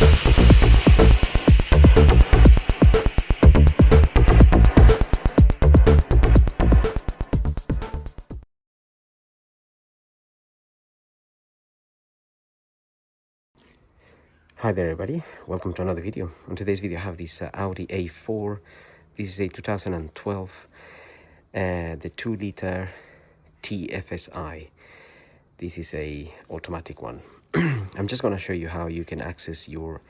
Hi there everybody, welcome to another video. On today's video I have this Audi A4. This is a 2012, the 2-liter TFSI. This is a automatic one. I'm just going to show you how you can access your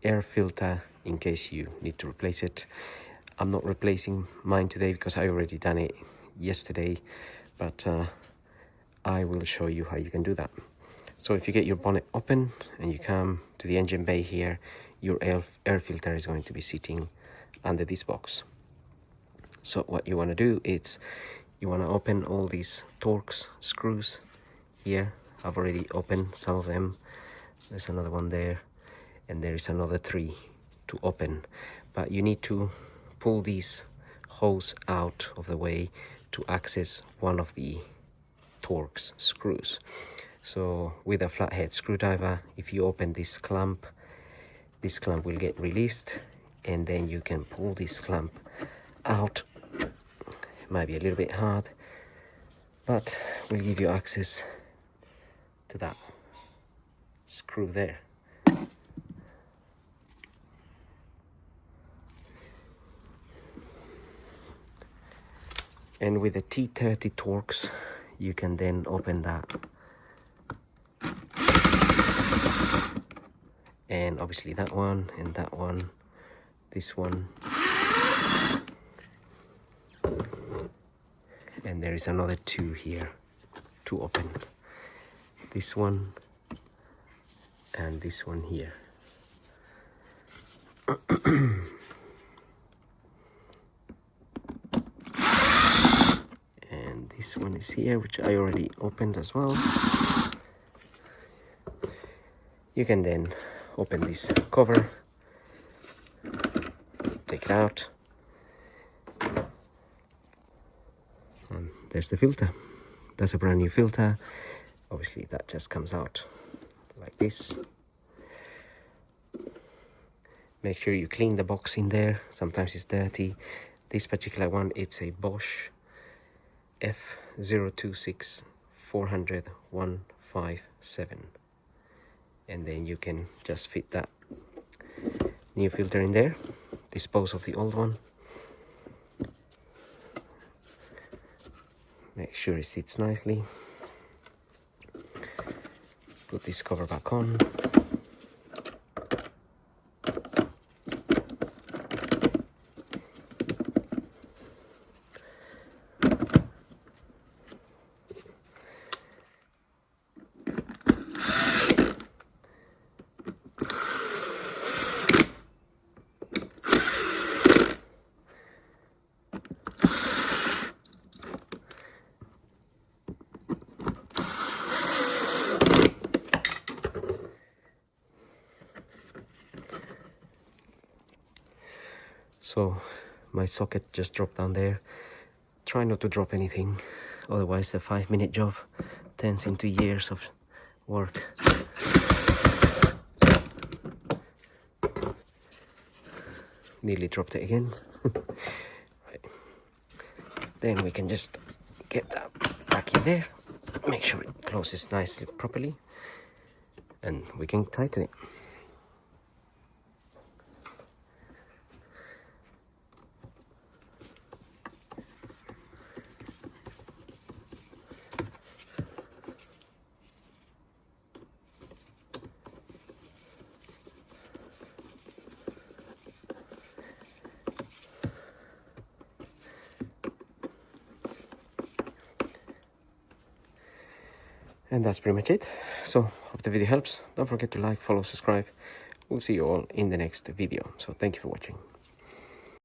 air filter in case you need to replace it. I'm not replacing mine today because I already done it yesterday, but I will show you how you can do that. So if you get your bonnet open and you come to the engine bay here, your air filter is going to be sitting under this box. So what you want to do is you want to open all these Torx screws here. I've already opened some of them. There's another one there, and there is another 3 to open. But you need to pull these hose out of the way to access one of the Torx screws. So with a flathead screwdriver, if you open this clamp will get released, and then you can pull this clamp out. It might be a little bit hard, but will give you access to that screw there. And with a T30 Torx, you can then open that. And obviously that one and that one, this one, and there is another 2 here to open. This one and this one here. And this one is here, which I already opened as well. You can then open this cover, take it out, and there's the filter. That's a brand new filter. Obviously that just comes out like this. Make sure you clean the box in there, sometimes it's dirty. This particular one, it's a Bosch F026 400 157. And then you can just fit that new filter in there, dispose of the old one, make sure it sits nicely, put this cover back on, So my socket just dropped down there. Try not to drop anything, otherwise the 5-minute job turns into years of work. Nearly dropped it again. Right. Then we can just get that back in there, make sure it closes nicely properly, and we can tighten it. And that's pretty much it. So hope the video helps. Don't forget to like, follow, subscribe. We'll see you all in the next video. So thank you for watching.